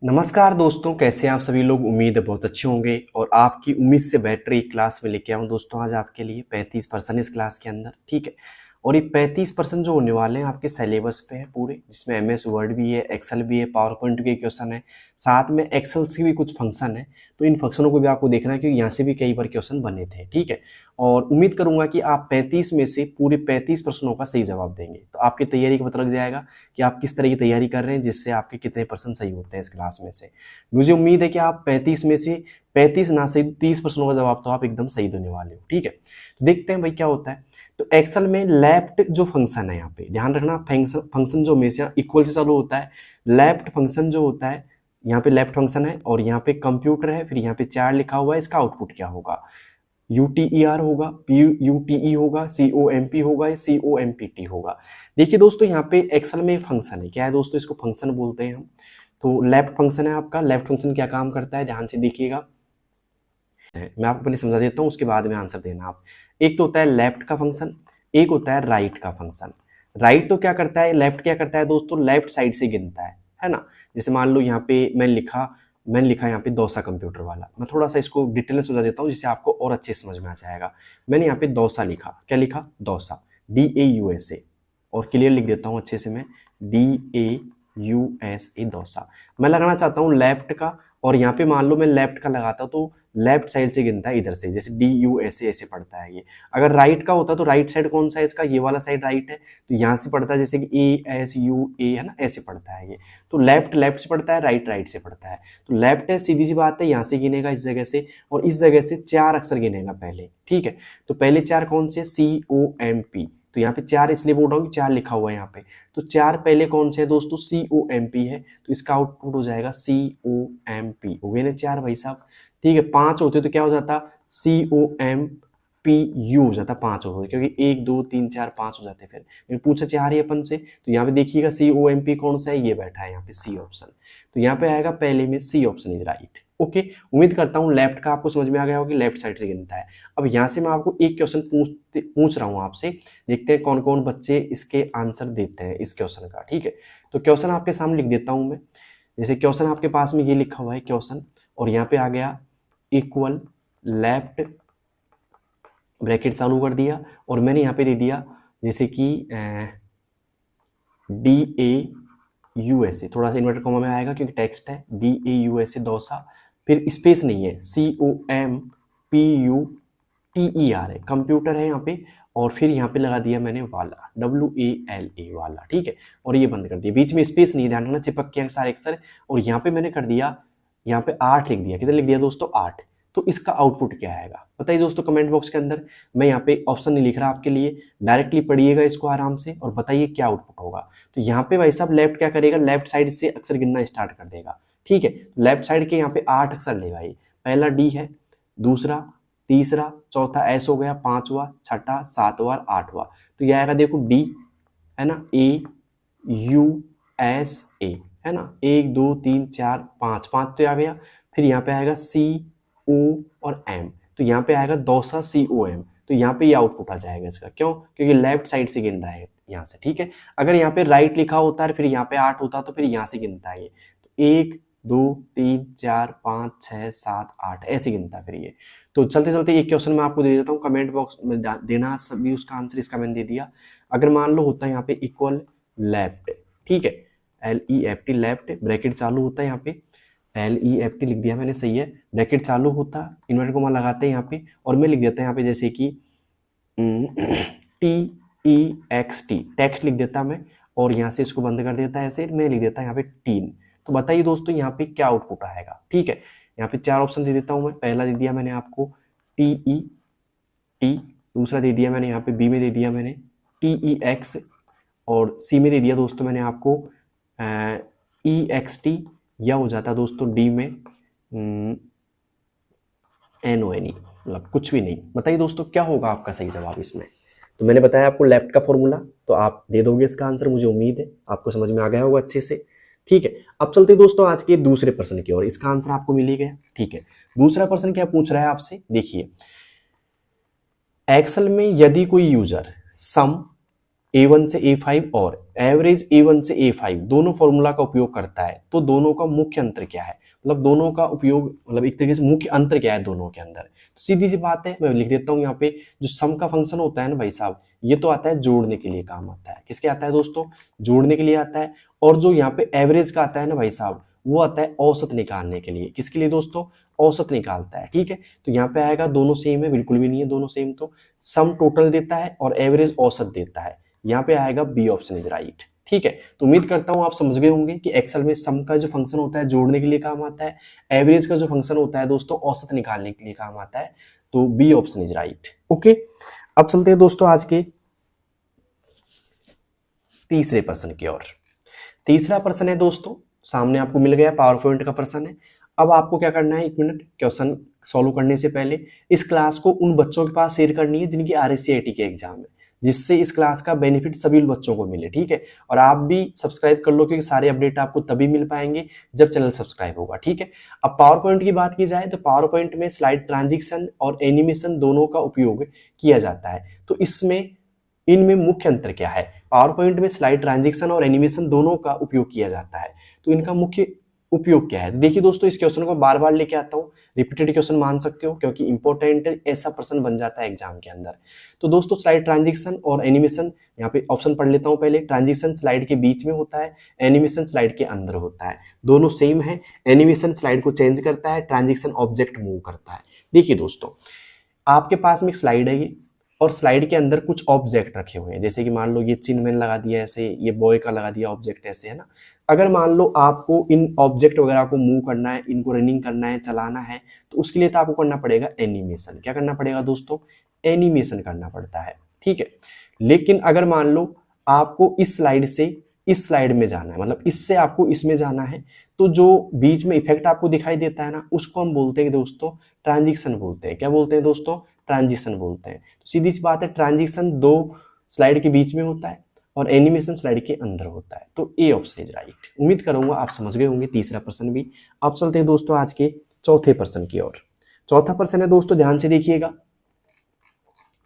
नमस्कार दोस्तों, कैसे हैं आप सभी लोग। उम्मीद है बहुत अच्छे होंगे और आपकी उम्मीद से बेटर एक क्लास में लेके आऊँ दोस्तों आज आपके लिए 35% इस क्लास के अंदर। ठीक है, और ये 35% जो होने वाले हैं आपके सिलेबस पे है पूरे, जिसमें MS वर्ड भी है, एक्सेल भी है, पावर पॉइंट के क्वेश्चन है, साथ में एक्सेल के भी कुछ फंक्शन है। तो इन फंक्शनों को भी आपको देखना है क्योंकि यहाँ से भी कई बार क्वेश्चन बने थे। ठीक है, और उम्मीद करूंगा कि आप 35 में से पूरे 35 प्रश्नों का सही जवाब देंगे। तो आपकी तैयारी का पता लग जाएगा कि आप किस तरह की तैयारी कर रहे हैं, जिससे आपके कितने परसेंट सही होते हैं इस क्लास में से। मुझे उम्मीद है कि आप 35 में से 35 ना सही 30 प्रश्नों का जवाब तो आप एकदम सही देने वाले हो। ठीक है, तो देखते हैं भाई क्या होता है। तो एक्सेल में लेफ्ट जो फंक्शन है, यहाँ पे ध्यान रखना, फंक्शन जो हमेशा इक्वल से चालू होता है। लेफ्ट फंक्शन जो होता है, यहाँ पे लेफ्ट फंक्शन है और यहाँ पे कंप्यूटर है, फिर यहाँ पे 4 लिखा हुआ है। इसका आउटपुट क्या होगा? UTER होगा, PUTE होगा, COMP होगा या COMPT होगा। देखिए दोस्तों, यहाँ पे एक्सेल में फंक्शन है, क्या है दोस्तों, इसको फंक्शन बोलते हैं हम। तो लेफ्ट फंक्शन है आपका। लेफ्ट फंक्शन क्या काम करता है, ध्यान से देखिएगा। मैं आपको पहले समझा देता हूँ, उसके बाद में आंसर देना आप। एक तो होता है लेफ्ट का फंक्शन, एक होता है राइट का फंक्शन। राइट तो क्या करता है, लेफ्ट क्या करता है दोस्तों, लेफ्ट साइड से गिनता है ना। जैसे मान लो यहाँ पे मैंने लिखा यहाँ पे डोसा कंप्यूटर वाला। मैं थोड़ा सा इसको डिटेल में समझा देता हूँ जिससे आपको और अच्छे समझ में आ जाएगा। मैंने यहाँ पे डोसा लिखा, क्या लिखा, डोसा, DAUSA, और क्लियर लिख देता हूँ अच्छे से मैं, DAUSA डोसा। मैं लगाना चाहता हूँ लेफ्ट का, और यहाँ पे मान लो मैं लेफ्ट का लगाता हूँ तो लेफ्ट साइड से गिनता है इधर से, जैसे DUSA ऐसे पढ़ता है ये। अगर राइट का होता तो राइट साइड कौन सा है इसका, ये वाला साइड राइट है, तो यहाँ से पढ़ता है जैसे कि ASUA है ना, ऐसे पढ़ता है ये। तो लेफ्ट लेफ्ट से पढ़ता है, राइट राइट से पढ़ता है। तो लेफ्ट है, सीधी सी बात है, यहाँ से गिनेगा इस जगह से, और इस जगह से 4 अक्षर गिनेगा पहले। ठीक है, तो पहले 4 कौन से, COMP। तो यहाँ पे 4 इसलिए बोल रहा हूँ कि 4 लिखा हुआ है यहाँ पे। तो 4 पहले कौन से है दोस्तों, COMP है, तो इसका आउटपुट हो जाएगा COMP। हो गए ना 4 भाई साहब। ठीक है, 5 होते तो क्या हो जाता, COMPU हो जाता, 5 होते क्योंकि 1 2 3 4 5 हो जाते। फिर पूछा 4 ही अपन से, तो यहाँ पे देखिएगा COMP कौन सा है, ये बैठा है यहाँ पे C ऑप्शन। तो यहाँ पे आएगा पहले में C option is right. Okay, उम्मीद करता हूँ लेफ्ट का आपको समझ में आ गया होगा कि लेफ्ट साइड से गिनता है। अब यहाँ से मैं आपको एक क्वेश्चन पूछ रहा हूँ आपसे, देखते हैं कौन कौन बच्चे इसके आंसर देते हैं इस क्वेश्चन का। ठीक है, तो क्वेश्चन आपके सामने लिख देता हूँ मैं। जैसे क्वेश्चन आपके पास में ये लिखा हुआ है क्वेश्चन, और यहाँ पे आ गया इक्वल लेफ्ट, ब्रैकेट चालू कर दिया, और मैंने यहाँ पे दे दिया जैसे कि DAUSA, थोड़ा सा इन्वर्टेड कॉमा में आएगा क्योंकि टेक्स्ट है, DAUSA डोसा, फिर स्पेस नहीं है, COMPUTER है, कंप्यूटर है यहाँ पे, और फिर यहाँ पे लगा दिया मैंने वाला, WALA वाला। ठीक है, और ये बंद कर दिया, बीच में स्पेस नहीं, ध्यान रखना, चिपक के सारे अक्षर। और यहाँ पे मैंने कर दिया, यहाँ पे 8 लिख दिया। कितना लिख दिया दोस्तों, 8। तो इसका आउटपुट क्या आएगा बताइए दोस्तों कमेंट बॉक्स के अंदर। मैं यहाँ पे ऑप्शन नहीं लिख रहा आपके लिए, डायरेक्टली पढ़िएगा इसको आराम से और बताइए क्या आउटपुट होगा। तो यहाँ पे भाई साहब लेफ्ट क्या करेगा, लेफ्ट साइड से अक्षर गिनना स्टार्ट कर देगा। ठीक है, लेफ्ट साइड के यहाँ पे 8 अक्षर लेगा ये। पहला D है, दूसरा, तीसरा, चौथा S हो गया, 5वां, छठा, 7वां, 8वां। तो यह आएगा देखो D है ना, AUSA है ना, 1 2 3 4 5 तो आ गया। फिर यहाँ पे आएगा CO और M, तो यहाँ पे आएगा डोसा COM। तो यहाँ पे ये आउटपुट आ जाएगा इसका, क्यों, क्योंकि लेफ्ट साइड से गिन रहा है यहाँ से। ठीक है, अगर यहाँ पे राइट लिखा होता है फिर यहाँ पे 8 होता तो फिर यहाँ से गिनता है ये, तो 1 2 3 4 5 6 7 8 ऐसे गिनता फिर ये। तो चलते चलते एक क्वेश्चन मैं आपको दे देता हूँ, कमेंट बॉक्स में देना सभी उसका आंसर, इसका मैंने दे दिया। अगर मान लो होता है यहाँ पे इक्वल लेफ्ट, ठीक है, LEFT लेफ्ट, ब्रैकेट चालू होता है यहाँ पे, LEFT लिख दिया मैंने, सही है, ब्रैकेट चालू होता, इन्वर्टेड कोमा लगाते हैं यहाँ पे, और मैं लिख देता है यहाँ पे जैसे कि TEXT, टेक्स्ट लिख देता मैं, और यहाँ से इसको बंद कर देता है ऐसे, मैं लिख देता है यहाँ पे टीन। तो बताइए दोस्तों यहाँ पे क्या आउटपुट आएगा। ठीक है, यहाँ पे 4 ऑप्शन दे देता हूँ मैं। पहला दे दिया मैंने आपको TET, दूसरा दे दिया मैंने यहाँ पे B में दे दिया मैंने TEX, और C में दे दिया दोस्तों मैंने आपको EXT, या हो जाता दोस्तों D में NONE, मतलब कुछ भी नहीं। बताइए दोस्तों क्या होगा आपका सही जवाब इसमें। तो मैंने बताया आपको लेफ्ट का फॉर्मूला, तो आप दे दोगे इसका आंसर, मुझे उम्मीद है आपको समझ में आ गया होगा अच्छे से। ठीक है, अब चलते दोस्तों आज के दूसरे प्रश्न की ओर, इसका आंसर आपको मिल ही गया। ठीक है, दूसरा प्रश्न क्या पूछ रहा है आपसे, देखिए, एक्सेल में यदि कोई यूजर सम A1 से A5 और एवरेज A1 से A5 दोनों फॉर्मूला का उपयोग करता है, तो दोनों का मुख्य अंतर क्या है, मतलब दोनों का उपयोग, मतलब एक तरीके से मुख्य अंतर क्या है दोनों के अंदर। तो सीधी सी बात है, मैं लिख देता हूँ यहाँ पे, जो सम का फंक्शन होता है ना भाई साहब, ये तो आता है जोड़ने के लिए काम आता है। किसके आता है दोस्तों, जोड़ने के लिए आता है। और जो यहाँ पे एवरेज का आता है ना भाई साहब, वो आता है औसत निकालने के लिए। किसके लिए दोस्तों, औसत निकालता है। ठीक है, तो यहाँ पे आएगा दोनों सेम है, बिल्कुल भी नहीं है दोनों सेम, तो सम टोटल देता है और एवरेज औसत देता है। यहाँ पे आएगा बी ऑप्शन इज राइट। ठीक है, तो उम्मीद करता हूं आप समझ गए होंगे कि एक्सेल में सम का जो फंक्शन होता है जोड़ने के लिए काम आता है, एवरेज का जो फंक्शन होता है दोस्तों औसत निकालने के लिए काम आता है। तो B option is right. Okay, अब चलते हैं दोस्तों आज के तीसरे प्रश्न की ओर। तीसरा प्रश्न है दोस्तों, सामने आपको मिल गया, पावर पॉइंट का प्रश्न है। अब आपको क्या करना है, 1 मिनट, क्वेश्चन सॉल्व करने से पहले इस क्लास को उन बच्चों के पास शेयर करनी है जिनकी RSCIT के एग्जाम है, जिससे इस क्लास का बेनिफिट सभी बच्चों को मिले। ठीक है, और आप भी सब्सक्राइब कर लो, क्योंकि सारे अपडेट आपको तभी मिल पाएंगे जब चैनल सब्सक्राइब होगा। ठीक है, अब पावर पॉइंट की बात की जाए तो पावर पॉइंट में स्लाइड ट्रांजिशन और एनिमेशन दोनों का उपयोग किया जाता है। तो इसमें इनमें मुख्य अंतर क्या है, पावर पॉइंट में स्लाइड ट्रांजिशन और एनिमेशन दोनों का उपयोग किया जाता है, तो इनका मुख्य उपयोग क्या है। देखिए दोस्तों, इस क्वेश्चन को बार बार लेके आता हूँ, रिपीटेड क्वेश्चन मान सकते हो, क्योंकि इंपॉर्टेंट ऐसा प्रश्न बन जाता है एग्जाम के अंदर। तो दोस्तों स्लाइड ट्रांजिशन और एनिमेशन, यहाँ पे ऑप्शन पढ़ लेता हूँ पहले। ट्रांजिशन स्लाइड के बीच में होता है, एनिमेशन स्लाइड के अंदर होता है, दोनों सेम है। एनिमेशन स्लाइड को चेंज करता है, ट्रांजिशन ऑब्जेक्ट मूव करता है। देखिए दोस्तों, आपके पास में एक स्लाइड है ये, और स्लाइड के अंदर कुछ ऑब्जेक्ट रखे हुए हैं, जैसे कि मान लो ये चिन्ह मैंने लगा दिया ऐसे, ये बॉय का लगा दिया ऑब्जेक्ट ऐसे, है ना। अगर मान लो आपको इन ऑब्जेक्ट वगैरह को मूव करना है, इनको रनिंग करना है, चलाना है, तो उसके लिए तो आपको करना पड़ेगा एनिमेशन। क्या करना पड़ेगा दोस्तों, एनिमेशन करना पड़ता है। ठीक है, लेकिन अगर मान लो आपको इस स्लाइड से इस स्लाइड में जाना है, मतलब इससे आपको इसमें जाना है, तो जो बीच में इफेक्ट आपको दिखाई देता है ना, उसको हम बोलते हैं दोस्तों ट्रांजिशन बोलते हैं। क्या बोलते हैं दोस्तों, ट्रांजिशन बोलते हैं। तो सीधी सी बात है, ट्रांजिशन दो स्लाइड के बीच में होता है और एनिमेशन स्लाइड के अंदर होता है। तो ए ऑप्शन इज राइट। उम्मीद करूंगा आप समझ गए होंगे तीसरा प्रश्न भी। अब चलते हैं दोस्तों आज के चौथे प्रश्न की ओर। चौथा प्रश्न है दोस्तों, ध्यान से देखिएगा।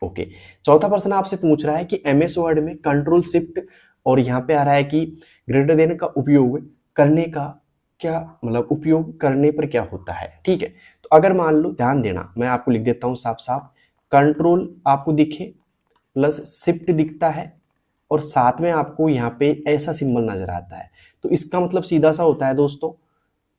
ओके, चौथा प्रश्न आपसे पूछ रहा है कि MS वर्ड में कंट्रोल शिफ्ट और यहाँ पे आ रहा है कि ग्रेटर देन का उपयोग करने का क्या, मतलब उपयोग करने पर क्या होता है। ठीक है, तो अगर मान लो, ध्यान देना, मैं आपको लिख देता हूँ साफ साफ, कंट्रोल आपको दिखे प्लस शिफ्ट दिखता है और साथ में आपको यहाँ पे ऐसा सिंबल नजर आता है, तो इसका मतलब सीधा सा होता है दोस्तों,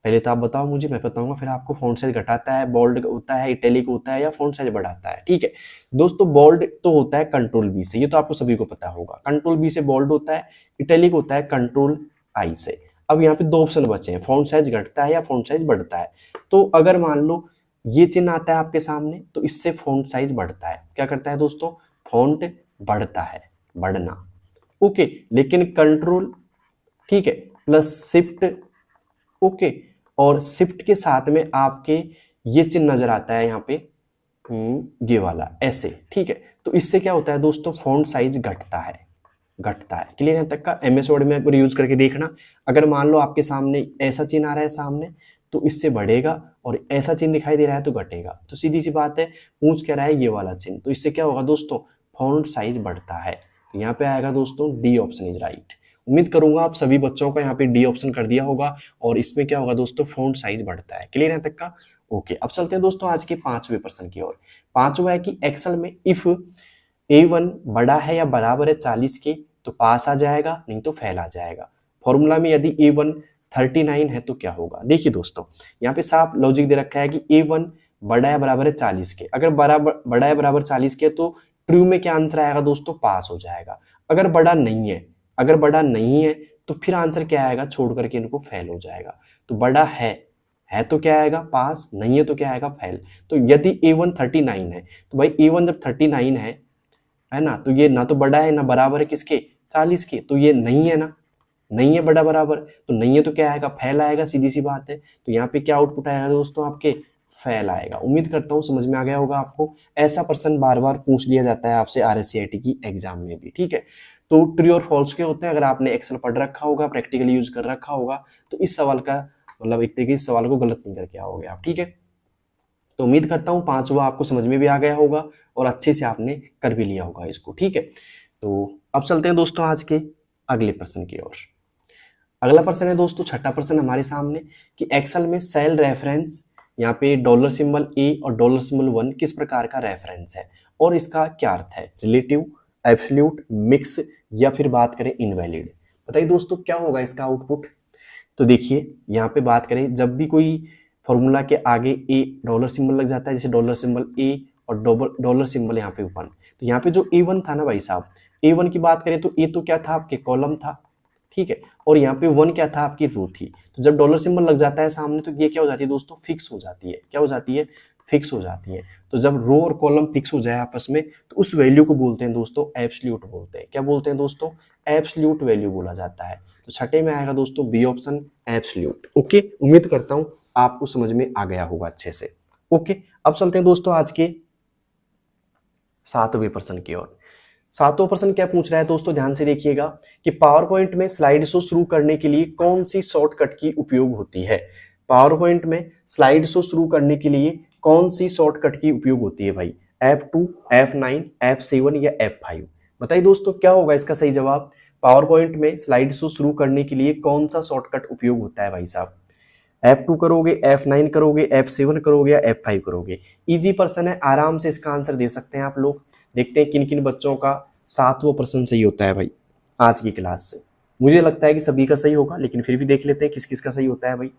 पहले तो आप बताओ मुझे, मैं बताऊंगा फिर आपको। फॉन्ट साइज घटाता है, बोल्ड होता है, इटैलिक होता है, या फॉन्ट साइज बढ़ाता है। ठीक है दोस्तों, बोल्ड तो होता है कंट्रोल बी से, ये तो आपको सभी को पता होगा, कंट्रोल बी से बोल्ड होता है, इटैलिक होता है कंट्रोल आई से। अब यहाँ पे दो ऑप्शन बचे हैं, फॉन्ट साइज घटता है या फॉन्ट साइज बढ़ता है। तो अगर मान लो ये चिन्ह आता है आपके सामने, तो इससे फॉन्ट साइज बढ़ता है। क्या करता है दोस्तों, फॉन्ट बढ़ता है, बढ़ना। ओके, लेकिन कंट्रोल, ठीक है, प्लस शिफ्ट, ओके, और शिफ्ट के साथ में आपके ये चिन्ह नजर आता है यहाँ पे, ये वाला ऐसे। ठीक है, तो इससे क्या होता है दोस्तों, फॉन्ट साइज घटता है, घटता है। क्लियर यहाँ तक का। MS वर्ड में एक बार यूज करके देखना। अगर मान लो आपके सामने ऐसा चिन्ह आ रहा है सामने, तो इससे बढ़ेगा, और ऐसा चिन्ह दिखाई दे रहा है तो घटेगा। तो सीधी सी बात है, पूछ क्या रहा है ये वाला चिन्ह, तो इससे क्या होगा दोस्तों, फॉन्ट साइज बढ़ता है। तो यहाँ पे आएगा दोस्तों डी ऑप्शन इज राइट। उम्मीद करूंगा आप सभी बच्चों का यहाँ पे डी ऑप्शन कर दिया होगा, और इसमें क्या होगा दोस्तों, फॉन्ट साइज बढ़ता है। क्लियर यहाँ तक का। ओके, अब चलते हैं दोस्तों आज के पांचवें प्रश्न की ओर। पांचवा है कि एक्सेल में इफ A1 बड़ा है या बराबर है 40 के तो पास आ जाएगा, नहीं तो फेल आ जाएगा। फॉर्मूला में यदि A1 39 है तो क्या होगा। देखिए दोस्तों, यहाँ पे साफ लॉजिक दे रखा है कि A1 बड़ा है बराबर है 40 के। अगर बड़ा है बराबर 40 के तो ट्रू में क्या आंसर आएगा दोस्तों, पास हो जाएगा। अगर बड़ा नहीं है, अगर बड़ा नहीं है तो फिर आंसर क्या आएगा, छोड़ करके इनको फेल हो जाएगा। तो बड़ा है तो क्या आएगा, पास, नहीं है तो क्या आएगा, फेल। तो यदि A1 39 है तो भाई A1 जब 39 है ना, तो ये ना तो बड़ा है ना बराबर है किसके, 40 के, तो ये नहीं है ना, नहीं है बड़ा बराबर, तो नहीं है तो क्या आएगा, फेल आएगा, सीधी सी बात है। तो यहाँ पे क्या आउटपुट आएगा दोस्तों, आपके फेल आएगा। उम्मीद करता हूँ समझ में आ गया होगा आपको। ऐसा प्रश्न बार बार पूछ लिया जाता है आपसे RSCIT की एग्जाम में भी। ठीक है, तो ट्रू और फॉल्स के होते हैं। अगर आपने एक्सेल पढ़ रखा होगा, प्रैक्टिकली यूज कर रखा होगा, तो इस सवाल का मतलब एक तरीके से सवाल को गलत नहीं करके आओगे आप। ठीक है, तो उम्मीद करता हूँ पांचवा आपको समझ में भी आ गया होगा और अच्छे से आपने कर भी लिया होगा इसको। ठीक है, तो अब चलते हैं दोस्तों आज के अगले प्रश्न की ओर। अगला प्रश्न है दोस्तों, छठा प्रश्न हमारे सामने कि एक्सेल में सेल रेफरेंस, यहाँ पे डॉलर सिंबल ए और डॉलर सिंबल 1 किस प्रकार का रेफरेंस है और इसका क्या अर्थ है, रिलेटिव, एब्सोल्यूट, मिक्स या फिर बात करें इनवैलिड। बताइए दोस्तों क्या होगा इसका आउटपुट। तो देखिए यहाँ पे बात करें, जब भी कोई फॉर्मूला के आगे ए डॉलर सिंबल लग जाता है, जैसे डॉलर सिंबल ए और डॉलर सिंबल यहाँ पे 1, तो यहाँ पे जो A1 था ना भाई साहब, A1 की बात करें तो ए तो क्या था आपके कॉलम था, ठीक है, और यहाँ पे 1 क्या था आपकी रो थी। तो जब डॉलर सिंबल लग जाता है सामने तो ये क्या हो जाती है दोस्तों, फिक्स हो जाती है। क्या हो जाती है, फिक्स हो जाती है। तो जब रो और कॉलम फिक्स हो जाए आपस में तो उस वैल्यू को बोलते हैं दोस्तों एब्सोल्यूट बोलते हैं। क्या बोलते हैं दोस्तों, एब्सोल्यूट वैल्यू बोला जाता है। तो छठे में आएगा दोस्तों बी ऑप्शन, एब्सोल्यूट। ओके, उम्मीद करता हूं आपको समझ में आ गया होगा अच्छे से। ओके, अब चलते हैं दोस्तों आज के 7वें प्रश्न की ओर। 7वां प्रश्न क्या पूछ रहा है दोस्तों, ध्यान से देखिएगा कि पावर पॉइंट में स्लाइड शो शुरू करने के लिए कौन सी शॉर्टकट की उपयोग होती है। पावर पॉइंट में स्लाइड शो शुरू करने के लिए कौन सी शॉर्टकट की उपयोग होती है भाई, F2, F9, F7 या F5। बताइए दोस्तों क्या होगा इसका सही जवाब। पावर पॉइंट में स्लाइड शो शुरू करने के लिए कौन सा शॉर्टकट उपयोग होता है भाई साहब। F2 करोगे, F9 करोगे, F7 करोगे या F5 करोगे। इजी प्रश्न है, आराम से इसका आंसर दे सकते हैं आप लोग। देखते हैं किन किन बच्चों का 7वां प्रश्न सही होता है भाई आज की क्लास से। मुझे लगता है कि सभी का सही होगा, लेकिन फिर भी देख लेते हैं किस किस का सही होता है भाई।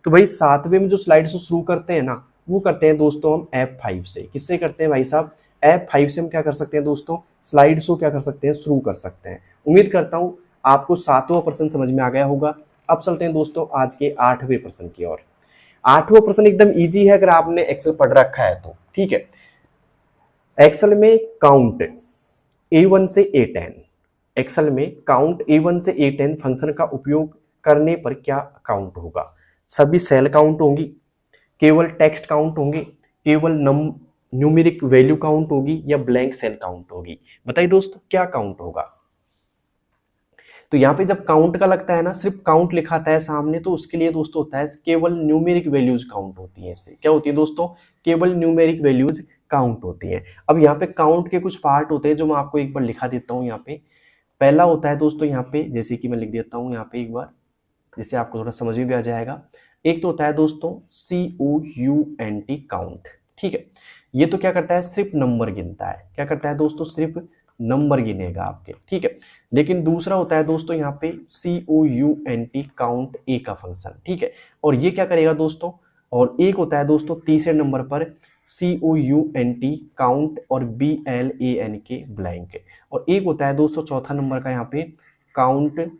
तो भाई 7वें में जो स्लाइड शो शुरू करते हैं ना, वो करते हैं दोस्तों हम F5 से। किससे करते हैं भाई साहब, F5 से हम क्या कर सकते हैं दोस्तों, स्लाइड शो क्या कर सकते हैं, शुरू कर सकते हैं। उम्मीद करता हूं आपको 7वां प्रश्न समझ में आ गया होगा। अब चलते हैं दोस्तों आज के 8वें प्रश्न की ओर। 8वां प्रश्न एकदम इजी है अगर आपने एक्सेल पढ़ रखा है तो, ठीक है। एक्सेल में काउंट A1 से A10, एक्सेल में काउंट A1 से A10 फंक्शन का उपयोग करने पर क्या काउंट होगा। सभी सेल काउंट होंगी, केवल टेक्स्ट काउंट होंगे, केवल न्यूमेरिक वैल्यू काउंट होगी या ब्लैंक सेल काउंट होगी। बताइए दोस्तों क्या काउंट होगा। तो यहाँ पे जब काउंट का लगता है ना, सिर्फ काउंट लिखा आता है सामने, तो उसके लिए दोस्तों होता है केवल न्यूमेरिक वैल्यूज काउंट होती है। इससे क्या होती है दोस्तों, केवल न्यूमेरिक वैल्यूज काउंट होती है। अब यहाँ पे काउंट के कुछ पार्ट होते हैं जो मैं आपको एक बार लिखा देता हूँ। यहाँ पे पहला होता है दोस्तों, यहाँ पे जैसे कि मैं लिख देता हूँ यहाँ पे एक बार, जिससे आपको थोड़ा समझ में भी आ जाएगा। एक तो होता है दोस्तों COUNT काउंट, ठीक है। ये तो क्या करता है, सिर्फ नंबर गिनता है। क्या करता है दोस्तों, सिर्फ नंबर गिनेगा आपके, ठीक है। लेकिन दूसरा होता है दोस्तों यहाँ पे COUNT काउंट ए का फंक्शन, ठीक है। और ये क्या करेगा दोस्तों, और एक होता है दोस्तों तीसरे नंबर पर COUNT काउंट और BLANK ब्लैंक। और एक होता है दोस्तों चौथा नंबर का यहाँ पे काउंट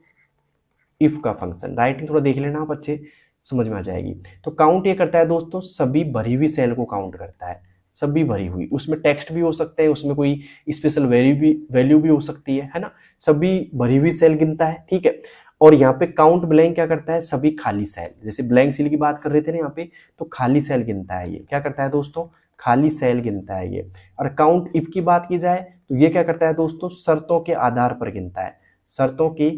इफ का फंक्शन। राइटिंग थोड़ा देख लेना आप, अच्छे समझ में आ जाएगी। तो काउंट ये करता है दोस्तों सभी भरी हुई सेल को काउंट करता है, सभी भरी हुई, उसमें टेक्स्ट भी हो सकता है, उसमें कोई स्पेशल वैल्यू भी हो सकती है ना। सभी भरी हुई सेल गिनता है, ठीक है। और यहाँ पे काउंट ब्लैंक क्या करता है, सभी खाली सेल, जैसे ब्लैंक सेल की बात कर रहे थे ना यहाँ पे, तो खाली सेल गिनता है। ये क्या करता है दोस्तों, खाली सेल गिनता है ये। और काउंट इफ की बात की जाए तो ये क्या करता है दोस्तों, शर्तों के आधार पर गिनता है, शर्तों के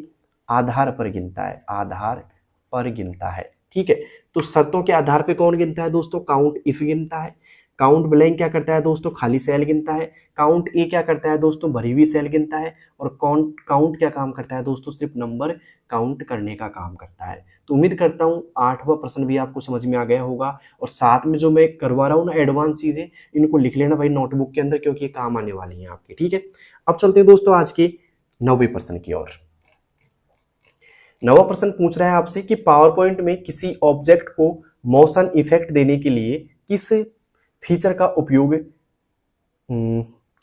आधार पर गिनता है, आधार पर गिनता है, ठीक है। तो शर्तों के आधार पे कौन गिनता है दोस्तों, काउंट इफ गिनता है। काउंट ब्लैंक क्या करता है दोस्तों, खाली सेल गिनता है। काउंट ए क्या करता है दोस्तों, भरी हुई सेल गिनता है। और काउंट क्या काम करता है दोस्तों, सिर्फ नंबर काउंट करने का काम करता है। तो उम्मीद करता हूँ 8वां प्रश्न भी आपको समझ में आ गया होगा। और साथ में जो मैं करवा रहा हूँ ना एडवांस चीजें, इनको लिख लेना भाई नोटबुक के अंदर, क्योंकि ये काम आने वाली है आपके, ठीक है। अब चलते हैं दोस्तों आज के 9वें प्रश्न की ओर। 9वां प्रश्न पूछ रहा है आपसे कि पावर पॉइंट में किसी ऑब्जेक्ट को मोशन इफेक्ट देने के लिए किस फीचर का उपयोग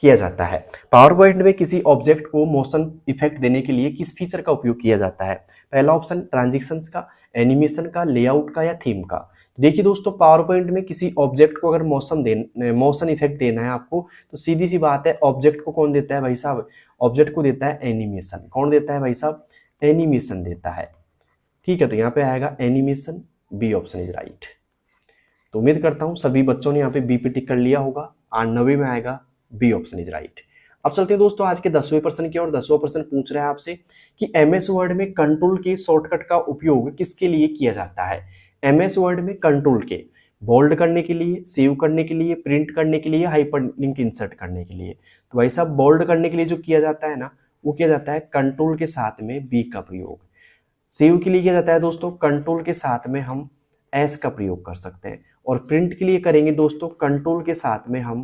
किया जाता है। पावर पॉइंट में किसी ऑब्जेक्ट को मोशन इफेक्ट देने के लिए किस फीचर का उपयोग किया जाता है। पहला ऑप्शन ट्रांजिशंस का, एनिमेशन का, लेआउट का या थीम का। देखिए दोस्तों पावर पॉइंट में किसी ऑब्जेक्ट को अगर मोशन इफेक्ट देना है आपको, तो सीधी सी बात है ऑब्जेक्ट को कौन देता है भाई साहब, ऑब्जेक्ट को देता है एनिमेशन। कौन देता है भाई साहब, एनिमेशन देता है, ठीक है। तो यहाँ पे आएगा animation, B option is right. तो उम्मीद करता हूं सभी बच्चों ने यहाँ पे बी पे टिक कर लिया होगा। 9वें में आएगा बी ऑप्शन इज राइट। अब चलते हैं दोस्तों आज के 10वें प्रश्न की ओर। 10वां प्रश्न पूछ रहा है आपसे कि MS वर्ड में कंट्रोल के शॉर्टकट का उपयोग किसके लिए किया जाता है। MS वर्ड में कंट्रोल के बोल्ड करने के लिए, सेव करने के लिए, प्रिंट करने के लिए, हाइपरलिंक इंसर्ट करने के लिए। तो भाई साहब बोल्ड करने के लिए जो किया जाता है ना, वो किया जाता है कंट्रोल के साथ में बी का प्रयोग। सेव के लिए किया जाता है दोस्तों कंट्रोल के साथ में हम एस का प्रयोग कर सकते हैं, और प्रिंट के लिए करेंगे दोस्तों कंट्रोल के साथ में हम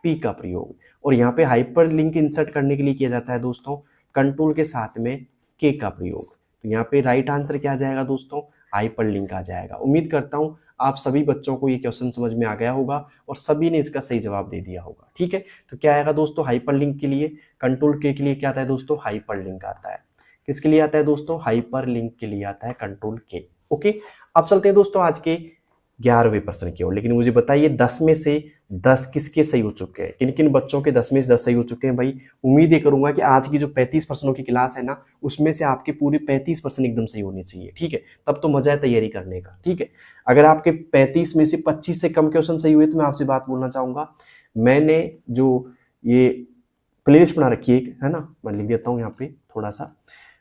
पी का प्रयोग। और यहाँ पे हाइपर लिंक इंसर्ट करने के लिए किया जाता है दोस्तों कंट्रोल के साथ में के का प्रयोग। तो यहाँ पे राइट आंसर क्या आ जाएगा दोस्तों, हाइपर लिंक आ जाएगा। उम्मीद करता हूँ आप सभी बच्चों को ये क्वेश्चन समझ में आ गया होगा और सभी ने इसका सही जवाब दे दिया होगा। ठीक है, तो क्या आएगा दोस्तों, हाइपर लिंक के लिए कंट्रोल के लिए क्या आता है दोस्तों, हाइपर लिंक आता है। किसके लिए आता है दोस्तों, हाइपर लिंक के लिए आता है कंट्रोल के। ओके, अब चलते हैं दोस्तों आज के 11वें प्रश्न की ओर। लेकिन मुझे बताइए 10 में से 10 किसके सही हो चुके हैं, किन किन बच्चों के 10 में से 10 सही हो चुके हैं भाई। उम्मीद ये करूंगा कि आज की जो 35 प्रश्नों की क्लास है ना, उसमें से आपके पूरे 35% एकदम सही होने चाहिए। ठीक है, तब तो मजा है तैयारी करने का। ठीक है, अगर आपके 35 में से 25 से कम क्वेश्चन सही हुए तो मैं आपसे बात बोलना चाहूंगा, मैंने जो ये प्लेलिस्ट बना रखी है ना, मैं लिख देता हूँ यहाँ पे थोड़ा सा।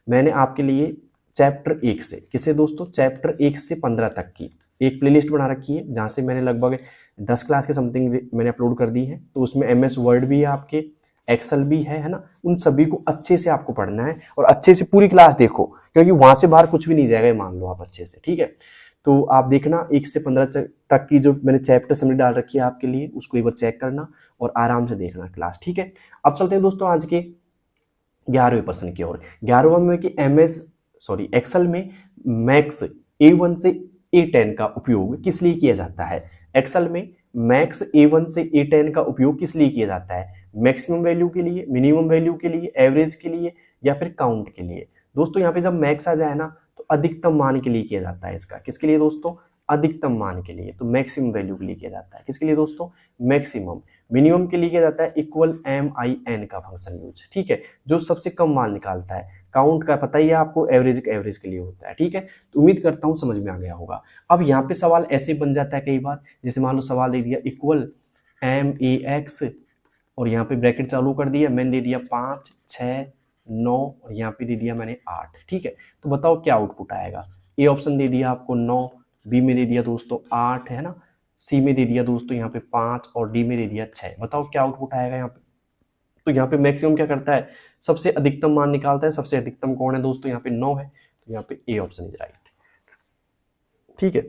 मैंने आपके लिए चैप्टर 1 से, किसे दोस्तों, चैप्टर 1 से 15 तक की एक प्लेलिस्ट बना रखी है, जहाँ से मैंने लगभग 10 क्लास के समथिंग मैंने अपलोड कर दी है। तो उसमें MS वर्ड भी है, आपके एक्सेल भी है ना। उन सभी को अच्छे से आपको पढ़ना है और अच्छे से पूरी क्लास देखो, क्योंकि वहां से बाहर कुछ भी नहीं जाएगा, मान लो आप अच्छे से। ठीक है, तो आप देखना 1 से 15 तक की जो मैंने चैप्टर समरी डाल रखी है आपके लिए, उसको एक बार चेक करना और आराम से देखना क्लास। ठीक है, अब चलते हैं दोस्तों आज के 11वें प्रश्न की ओर। 11वां में कि एक्सेल में मैक्स A1 से A10 का उपयोग किस लिए किया जाता है। एक्सेल में मैक्स A1 से A10 का उपयोग किस लिए किया जाता है, मैक्सिमम वैल्यू के लिए, मिनिमम वैल्यू के लिए, एवरेज के लिए, या फिर काउंट के लिए। दोस्तों यहाँ पे जब मैक्स आ जाए ना, तो अधिकतम मान के लिए किया जाता है इसका। किसके लिए दोस्तों, अधिकतम मान के लिए। तो मैक्सिमम वैल्यू के लिए किया जाता है। किसके लिए दोस्तों, मैक्सिमम। मिनिमम के लिए किया जाता है इक्वल MIN का फंक्शन यूज। ठीक है, जो सबसे कम मान निकालता है। काउंट का पता ही है आपको, एवरेज के लिए होता है। ठीक है, तो उम्मीद करता हूं समझ में आ गया होगा। अब यहाँ पे सवाल ऐसे बन जाता है कई बार, जैसे मान लो सवाल दे दिया इक्वल MAX और यहाँ पे ब्रैकेट चालू कर दिया, मैंने दे दिया 5, 6, 9 और यहाँ पे दे दिया मैंने 8। ठीक है, तो बताओ क्या आउटपुट आएगा। ए ऑप्शन दे दिया आपको 9, बी में दे दिया दोस्तों 8 है ना, सी में दे दिया दोस्तों यहाँ पे 5 और डी में दे दिया 6। बताओ क्या आउटपुट आएगा यहाँ पे। तो यहाँ पे मैक्सिमम क्या करता है, सबसे अधिकतम मान निकालता है। सबसे अधिकतम कौन है दोस्तों, यहाँ पे 9 है, तो यहाँ पे ए ऑप्शन इज राइट। ठीक है,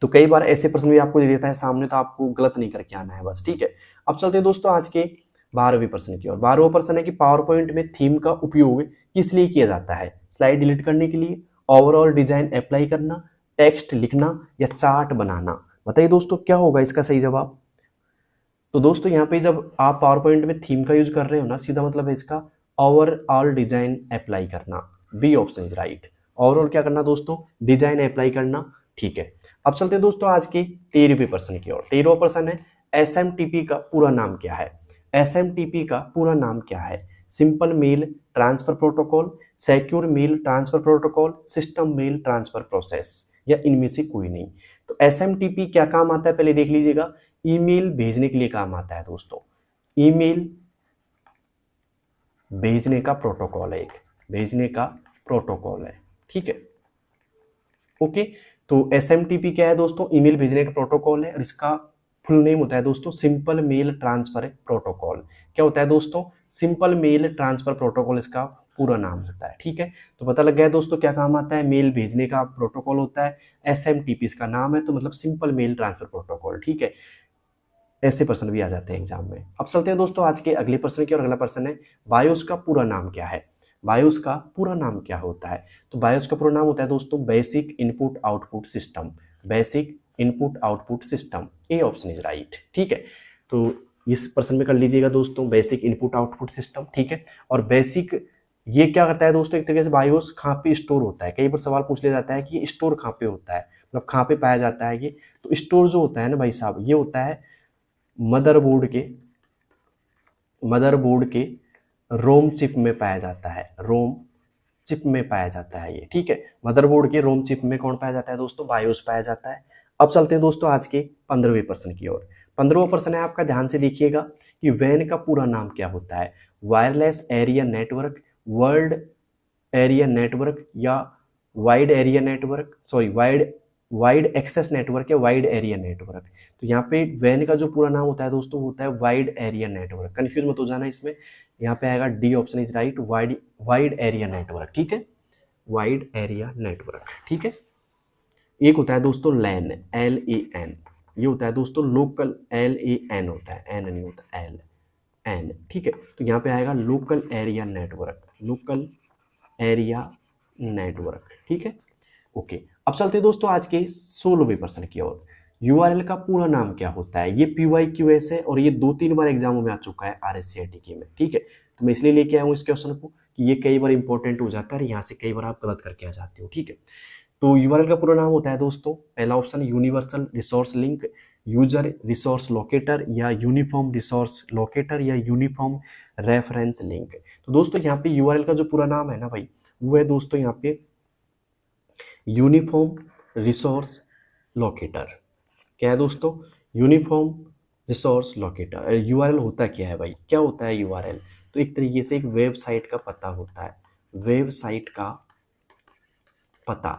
तो कई बार ऐसे प्रश्न भी आपको दे देता है सामने, तो आपको गलत नहीं करके आना है बस। ठीक है, अब चलते हैं दोस्तों आज के 12वें प्रश्न की ओर। 12वां प्रश्न है कि पावर पॉइंट में थीम का उपयोग किस लिए किया जाता है, स्लाइड डिलीट करने के लिए, ओवरऑल डिजाइन अप्लाई करना, टेक्स्ट लिखना, या चार्ट बनाना। बताइए दोस्तों क्या होगा इसका सही जवाब। तो दोस्तों यहाँ पे जब आप पावर पॉइंट में थीम का यूज कर रहे हो ना, सीधा मतलब है इसका ओवरऑल डिजाइन अप्लाई करना। B option is right. Overall क्या करना दोस्तों, डिजाइन अप्लाई करना। ठीक है, अब चलते हैं दोस्तों आज के 13वें प्रश्न की ओर। 13वां प्रश्न है SMTP का पूरा नाम क्या है। SMTP का पूरा नाम क्या है, simple mail transfer protocol, secure mail transfer protocol, system mail transfer process, या इनमें से कोई नहीं। तो SMTP क्या काम आता है पहले देख लीजिएगा। ईमेल भेजने के लिए काम आता है दोस्तों। ईमेल भेजने का प्रोटोकॉल है, एक भेजने का प्रोटोकॉल है। ठीक है, ओके, तो SMTP क्या है दोस्तों, ईमेल भेजने का प्रोटोकॉल है, और इसका फुल नेम होता है दोस्तों सिंपल मेल ट्रांसफर प्रोटोकॉल। क्या होता है दोस्तों, सिंपल मेल ट्रांसफर प्रोटोकॉल इसका पूरा नाम होता है। ठीक है, तो पता लग गया दोस्तों क्या काम आता है, मेल भेजने का प्रोटोकॉल होता है। SMTP इसका नाम है, तो मतलब सिंपल मेल ट्रांसफर प्रोटोकॉल। ठीक है, ऐसे प्रश्न भी आ जाते हैं एग्जाम में। अब चलते हैं दोस्तों आज के अगले प्रश्न की, और अगला प्रश्न है बायोस का पूरा नाम क्या है। बायोस का पूरा नाम क्या होता है। तो बायोस का पूरा नाम होता है दोस्तों basic input output system. Basic input output system, A option is right. ठीक है, तो इस प्रश्न में कर लीजिएगा दोस्तों बेसिक इनपुट आउटपुट सिस्टम। ठीक है, और बेसिक ये क्या करता है दोस्तों, एक तरीके से बायोस कहाँ पे स्टोर होता है। कई बार सवाल पूछ लिया जाता है कि ये स्टोर कहाँ पे होता है, मतलब कहाँ पे पाया जाता है ये। तो स्टोर जो होता है ना भाई साहब, ये होता है मदरबोर्ड के रोम चिप में पाया जाता है। रोम चिप में पाया जाता है ये। ठीक है, मदरबोर्ड के रोम चिप में कौन पाया जाता है दोस्तों, बायोस पाया जाता है। अब चलते हैं दोस्तों आज के 15वें प्रश्न की ओर। 15वां प्रश्न है आपका, ध्यान से देखिएगा कि वैन का पूरा नाम क्या होता है। Wireless area network, world area network, या wide area network, wide access network या वाइड एरिया नेटवर्क। तो यहाँ पे वैन का जो पूरा नाम होता है दोस्तों वो होता है वाइड एरिया नेटवर्क। कंफ्यूज मत हो जाना इसमें, यहाँ पे आएगा D option is right, wide area network, ठीक है, वाइड एरिया नेटवर्क, ठीक है। एक होता है दोस्तों लैन, LAN, ये होता है दोस्तों लोकल, LAN होता है, एन नहीं होता, LAN, ठीक है। तो यहाँ पे आएगा local area network, local area network, ठीक है, ओके। अब चलते हैं दोस्तों आज के 16वें प्रश्न की ओर। URL का पूरा नाम क्या होता है? ये PYQS है और ये 2-3 बार एग्जामों में आ चुका है RSCIT में, ठीक है। तो मैं इसलिए लेके आया हूँ इस क्वेश्चन को कि ये कई बार इंपॉर्टेंट हो जाता है, यहाँ से कई बार आप गलत करके आ जाते हो, ठीक है। तो URL का पूरा नाम होता है दोस्तों, पहला option universal resource link, user resource locator या यूनिफॉर्म रिसोर्स लोकेटर या यूनिफॉर्म रेफरेंस लिंक। तो दोस्तों यहाँ पे URL का जो पूरा नाम है ना भाई, वो है दोस्तों यहाँ पे यूनिफॉर्म रिसोर्स लोकेटर। क्या है दोस्तों? Uniform resource locator. URL होता क्या है भाई? क्या होता है URL? तो एक तरीके से एक वेबसाइट का पता होता है, वेबसाइट का पता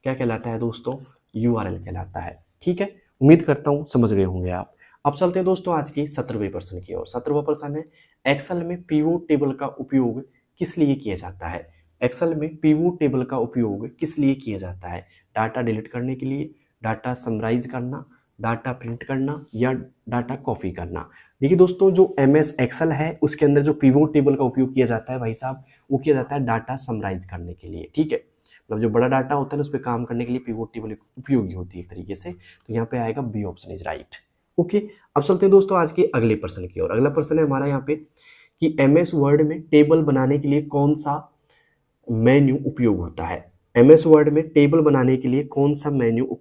क्या कहलाता है दोस्तों? URL कहलाता है, ठीक है। उम्मीद करता हूं समझ गए होंगे आप। अब चलते हैं दोस्तों आज के 17वें प्रश्न की ओर। 17वां प्रश्न है, एक्सेल में पिवोट टेबल का उपयोग किस लिए किया जाता है? एक्सेल में पिवोट टेबल का उपयोग किस लिए किया जाता है? डाटा डिलीट करने के लिए, डाटा समराइज करना, डाटा प्रिंट करना या डाटा कॉपी करना। देखिए दोस्तों, जो MS एक्सेल है उसके अंदर जो पिवोट टेबल का उपयोग किया जाता है भाई साहब, वो किया जाता है डाटा समराइज करने के लिए, ठीक है। मतलब जो बड़ा डाटा होता है ना उस पर काम करने के लिए पिवोट टेबल उपयोगी होती है एक तरीके से। तो यहाँ पे आएगा B option is right, okay. अब चलते हैं दोस्तों आज के अगले प्रश्न की ओर। अगला प्रश्न है हमारा यहाँ पे कि MS वर्ड में टेबल बनाने के लिए कौन सा मेन्यू उपयोग होता है? MS वर्ड में टेबल बनाने के लिए कौन सा मेन्यू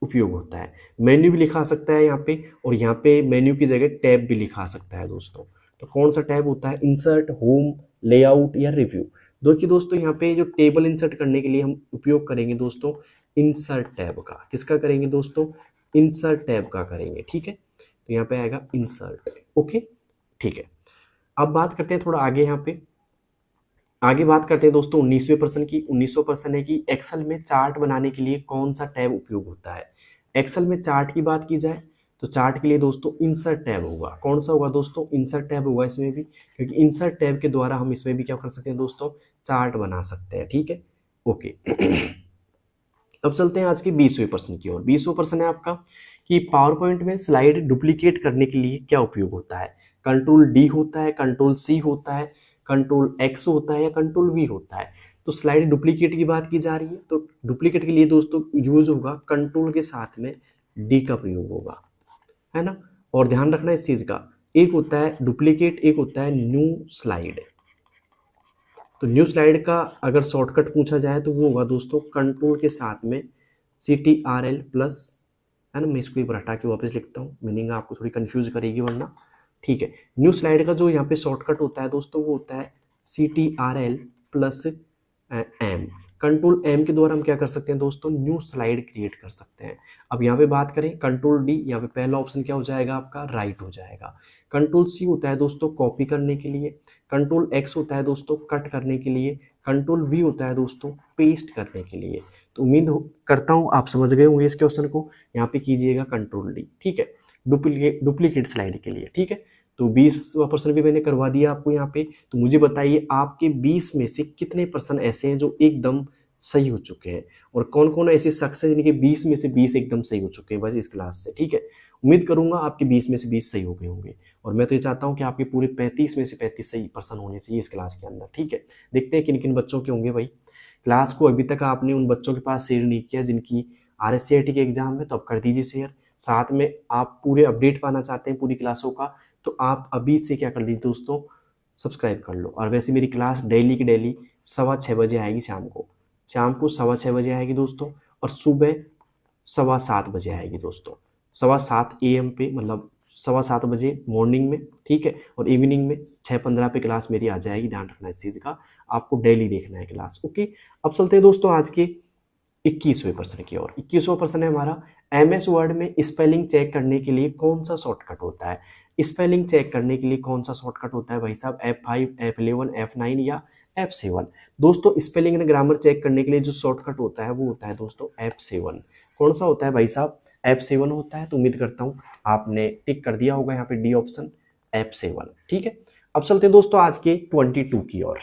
उपयोग होता है? मेन्यू भी लिखा सकता है यहाँ पे, और यहाँ पे मेन्यू की जगह टैब भी लिखा सकता है दोस्तों। तो कौन सा टैब होता है? इंसर्ट, होम, लेआउट या रिव्यू। देखिए दोस्तों, यहाँ पे जो टेबल इंसर्ट करने के लिए हम उपयोग करेंगे दोस्तों इंसर्ट टैब का। किसका करेंगे दोस्तों? इंसर्ट टैब का करेंगे, ठीक है। तो यहाँ पे आएगा इंसर्ट, ओके, ठीक है। अब बात करते हैं थोड़ा आगे, यहाँ पे आगे बात करते हैं दोस्तों 19वें प्रश्न की। 19वां प्रश्न है कि एक्सेल में चार्ट बनाने के लिए कौन सा टैब उपयोग होता है? एक्सेल में चार्ट की बात की जाए तो चार्ट के लिए दोस्तों इंसर्ट टैब होगा। कौन सा होगा दोस्तों? इंसर्ट टैब होगा इसमें भी, क्योंकि इंसर्ट टैब के द्वारा हम इसमें भी क्या कर सकते हैं दोस्तों? चार्ट बना सकते हैं, ठीक है, ओके। अब चलते हैं आज के 20वें प्रश्न की ओर। 20वां प्रश्न है आपका कि पावर पॉइंट में स्लाइड डुप्लीकेट करने के लिए क्या उपयोग होता है? कंट्रोल D होता है, कंट्रोल C होता है, कंट्रोल X होता है या कंट्रोल V होता है? तो स्लाइड डुप्लीकेट की बात की जा रही है, तो डुप्लीकेट के लिए दोस्तों यूज होगा कंट्रोल के साथ में D का प्रयोग होगा, है ना। और ध्यान रखना इस चीज का, एक होता है डुप्लीकेट, एक होता है न्यू स्लाइड। तो न्यू स्लाइड का अगर शॉर्टकट पूछा जाए तो वो होगा दोस्तों कंट्रोल के साथ में CTRL प्लस, है ना। मैं इसको एक बार हटा के वापस लिखता हूँ, मीनिंग आपको थोड़ी कंफ्यूज करेगी वरना, ठीक है। न्यू स्लाइड का जो यहाँ पे शॉर्टकट होता है दोस्तों वो होता है CTRL plus M। Control M के द्वारा हम क्या कर सकते हैं दोस्तों? न्यू स्लाइड क्रिएट कर सकते हैं। अब यहाँ पे बात करें कंट्रोल D, यहाँ पे पहला ऑप्शन क्या हो जाएगा आपका? राइट हो जाएगा। कंट्रोल C होता है दोस्तों कॉपी करने के लिए, कंट्रोल X होता है दोस्तों कट करने के लिए, कंट्रोल V होता है दोस्तों पेस्ट करने के लिए। तो उम्मीद करता हूँ आप समझ गए होंगे इस क्वेश्चन को। यहाँ पे कीजिएगा कंट्रोल D, ठीक है, डुप्लीकेट स्लाइड के लिए, ठीक है। तो 20वां प्रश्न भी मैंने करवा दिया आपको यहाँ पे। तो मुझे बताइए आपके 20 में से कितने प्रश्न ऐसे हैं जो एकदम सही हो चुके हैं, और कौन कौन ऐसे शख्स हैं जिनके 20 में से 20 एकदम सही हो चुके हैं बस इस क्लास से, ठीक है। उम्मीद करूंगा आपके 20 में से 20 सही हो गए होंगे, और मैं तो ये चाहता हूँ कि आपके पूरे 35 में से 35 सही प्रश्न होने चाहिए इस क्लास के अंदर, ठीक है। देखते हैं किन किन बच्चों के होंगे भाई। क्लास को अभी तक आपने उन बच्चों के पास शेयर नहीं किया जिनकी RSCIT के एग्जाम है, तो अब कर दीजिए शेयर। साथ में आप पूरे अपडेट पाना चाहते हैं पूरी क्लासों का, तो आप अभी से क्या कर लीजिए दोस्तों? सब्सक्राइब कर लो। और वैसे मेरी क्लास डेली की डेली 6:15 बजे आएगी, शाम को 6:15 बजे आएगी दोस्तों, और सुबह 7:15 बजे आएगी दोस्तों। 7:15 AM पे, मतलब 7:15 बजे मॉर्निंग में, ठीक है, और इवनिंग में 6:15 पे क्लास मेरी आ जाएगी। ध्यान रखना इस चीज़ का, आपको डेली देखना है क्लास, ओके। अब चलते हैं दोस्तों आज के 21वें प्रश्न की ओर। 21वां प्रश्न है हमारा, MS वर्ड में स्पेलिंग चेक करने के लिए कौन सा शॉर्टकट होता है? स्पेलिंग चेक करने के लिए कौन सा शॉर्टकट होता है भाई साहब? F5, F11, F9 या F7। दोस्तों स्पेलिंग एंड ग्रामर चेक करने के लिए जो शॉर्टकट होता है वो होता है दोस्तों F7। कौन सा होता है भाई साहब? F7 होता है। तो उम्मीद करता हूँ आपने टिक कर दिया होगा यहाँ पे डी ऑप्शन F7। ठीक है, अब चलते हैं दोस्तों आज के 22 की ओर।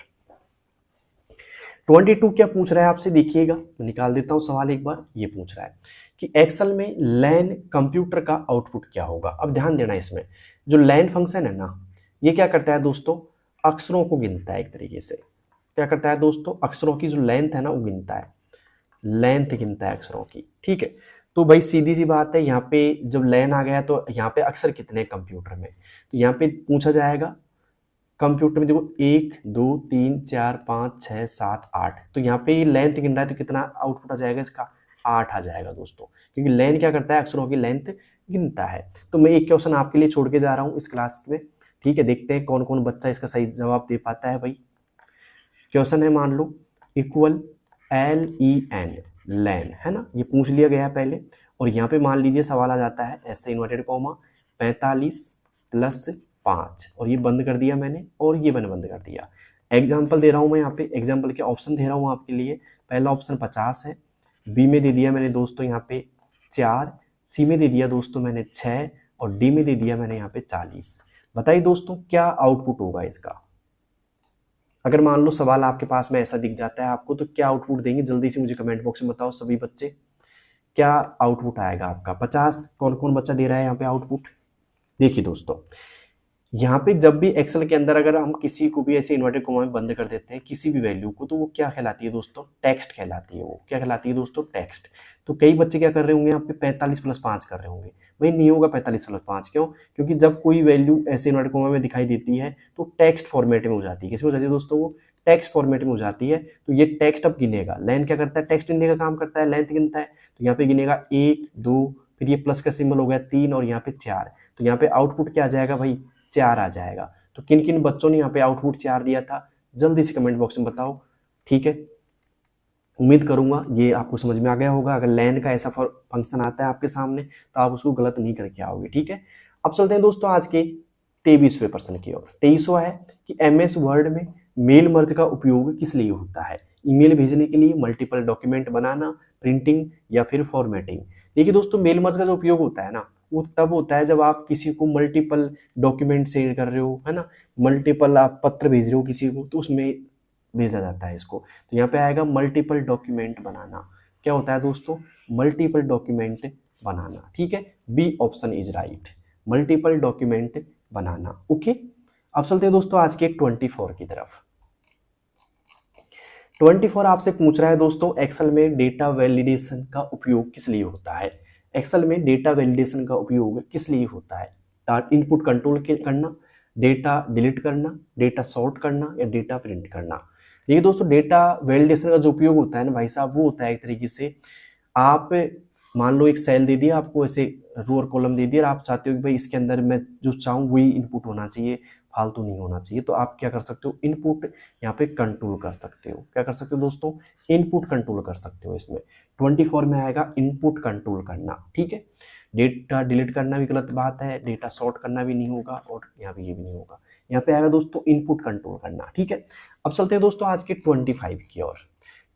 22 क्या पूछ रहा है आपसे, देखिएगा मैं निकाल देता हूँ सवाल एक बार। ये पूछ रहा है कि एक्सेल में लैन कंप्यूटर का आउटपुट क्या होगा। अब ध्यान देना, इसमें जो लैन फंक्शन है ना, ये क्या करता है दोस्तों, अक्षरों को गिनता है एक तरीके से। क्या करता है दोस्तों, अक्षरों की जो लेंथ है ना वो गिनता है, लेंथ गिनता है अक्षरों की। ठीक है, तो भाई सीधी सी बात है, यहाँ पे जब लैन आ गया तो यहाँ पे अक्षर कितने हैं कंप्यूटर में, तो यहाँ पे पूछा जाएगा कंप्यूटर में। देखो 1 2 3 4 5 6 7 8, तो यहाँ पे ये लेंथ गिन रहा है तो कितना आउटपुट आ जाएगा इसका, 8 आ जाएगा दोस्तों, क्योंकि लैन क्या करता है, अक्षरों की लेंथ गिनता है। तो मैं एक क्वेश्चन आपके लिए छोड़ के जा रहा हूँ इस क्लास में। ठीक है, देखते हैं कौन कौन बच्चा इसका सही जवाब दे पाता है। भाई क्वेश्चन है, मान लो इक्वल LEN, लैन है ना, ये पूछ लिया गया है पहले। और यहाँ पे मान लीजिए सवाल आ जाता है ऐसे इन्वर्टेड कॉमा 45 + 5, और ये बंद कर दिया मैंने, और ये मैंने बंद कर दिया। एग्जाम्पल दे रहा हूँ मैं यहाँ पे, एग्जाम्पल के ऑप्शन दे रहा हूँ आपके लिए। पहला ऑप्शन 50 है, बी में दे दिया मैंने दोस्तों यहाँ पे 4, सी में दे दिया दोस्तों मैंने 6, और डी में दे दिया मैंने यहाँ पे 40। बताइए दोस्तों क्या आउटपुट होगा इसका। अगर मान लो सवाल आपके पास में ऐसा दिख जाता है आपको, तो क्या आउटपुट देंगे, जल्दी से मुझे कमेंट बॉक्स में बताओ सभी बच्चे, क्या आउटपुट आएगा आपका। 50 कौन कौन बच्चा दे रहा है यहाँ पे आउटपुट। देखिए दोस्तों, यहाँ पे जब भी एक्सेल के अंदर अगर हम किसी को भी ऐसे इन्वर्टेड कॉमा में बंद कर देते हैं किसी भी वैल्यू को, तो वो क्या कहलाती है दोस्तों, टेक्स्ट कहलाती है। वो क्या कहलाती है दोस्तों, टेक्स्ट। तो कई बच्चे क्या कर रहे होंगे यहाँ पे 45 + 5 कर रहे होंगे। भाई नहीं होगा 45 + 5, क्यों, क्योंकि जब कोई वैल्यू ऐसे इन्वर्टेड कॉमा में दिखाई देती है तो टेक्स्ट फॉर्मेट में हो जाती है। किसमें हो जाती है दोस्तों, वो टेक्स्ट फॉर्मेट में हो जाती है। तो ये टेक्स्ट अब गिनेगा, लैन क्या करता है, टेक्स्ट गिनने का काम करता है, लेंथ गिनता है। तो यहाँ पे गिनेगा 1 2, फिर ये प्लस का सिंबल हो गया 3, और यहाँ पे 4। तो यहाँ पे आउटपुट क्या आ जाएगा भाई, 4 आ जाएगा। तो किन किन बच्चों ने यहाँ पे आउटपुट 4 दिया था, जल्दी से कमेंट बॉक्स में बताओ। ठीक है, उम्मीद करूंगा ये आपको समझ में आ गया होगा। अगर लैन का ऐसा फंक्शन आता है आपके सामने तो आप उसको गलत नहीं करके आओगे। ठीक है, अब चलते हैं दोस्तों आज के 23वें प्रश्न की ओर। 23वां है कि MS वर्ड में मेल मर्ज का उपयोग किस लिए होता है। ईमेल भेजने के लिए, मल्टीपल डॉक्यूमेंट बनाना, प्रिंटिंग, या फिर फॉर्मेटिंग। देखिए दोस्तों, मेल मर्ज का जो उपयोग होता है ना, वो तब होता है जब आप किसी को मल्टीपल डॉक्यूमेंट शेयर कर रहे हो, है ना, मल्टीपल आप पत्र भेज रहे हो किसी को, तो उसमें भेजा जाता है इसको। तो यहाँ पे आएगा मल्टीपल डॉक्यूमेंट बनाना। क्या होता है दोस्तों, मल्टीपल डॉक्यूमेंट बनाना। ठीक है, B option is right, multiple document बनाना। ओके, अब चलते हैं दोस्तों आज के 24 की तरफ। 24 आपसे पूछ रहा है दोस्तों, एक्सेल में डेटा वैलिडेशन का उपयोग किस लिए होता है। एक्सेल में डेटा वैलिडेशन का उपयोग किस लिए होता है। इनपुट कंट्रोल करना, डेटा डिलीट करना, डेटा सॉर्ट करना, या डेटा प्रिंट करना। देखिए दोस्तों, डेटा वैलिडेशन का जो उपयोग होता है ना भाई साहब, वो होता है एक तरीके से, आप मान लो एक सेल दे दिया आपको, ऐसे रो और कॉलम दे दिया, और आप चाहते हो कि भाई इसके अंदर मैं जो चाहूँ वही इनपुट होना चाहिए, फालतू नहीं होना चाहिए। तो आप क्या कर सकते हो, इनपुट यहाँ पे कंट्रोल कर सकते हो। क्या कर सकते हो दोस्तों, इनपुट कंट्रोल कर सकते हो। इसमें 24 में आएगा इनपुट कंट्रोल करना। ठीक है, डेटा डिलीट करना भी गलत बात है, डेटा सॉर्ट करना भी नहीं होगा, और यहाँ पे ये भी नहीं होगा। यहाँ पे आएगा दोस्तों इनपुट कंट्रोल करना। ठीक है, अब चलते हैं दोस्तों आज के 25 की ओर।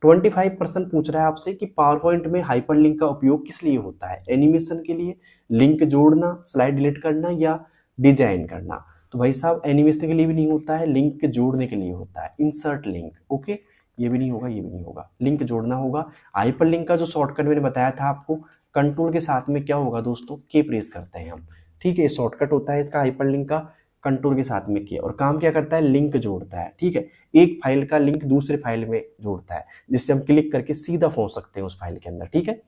25% पूछ रहा है आपसे कि पावर पॉइंट में हाइपरलिंक का उपयोग किस लिए होता है। एनिमेशन के लिए, लिंक जोड़ना, स्लाइड डिलीट करना, या डिजाइन करना। तो भाई साहब एनिमेशन के लिए भी नहीं होता है, लिंक जोड़ने के लिए होता है, इंसर्ट लिंक। ओके, ये भी नहीं होगा, ये भी नहीं होगा, लिंक जोड़ना होगा। हाइपरलिंक का जो शॉर्टकट मैंने बताया था आपको, कंट्रोल के साथ में क्या होगा दोस्तों, के प्रेस करते हैं हम। ठीक है, शॉर्टकट होता है इसका हाइपरलिंक का, कंट्रोल के साथ में किया, और काम क्या करता है, लिंक जोड़ता है। ठीक है, एक फाइल का लिंक दूसरे फाइल में जोड़ता है, जिससे हम क्लिक करके सीधा पहुंच सकते हैं उस फाइल के अंदर। ठीक है,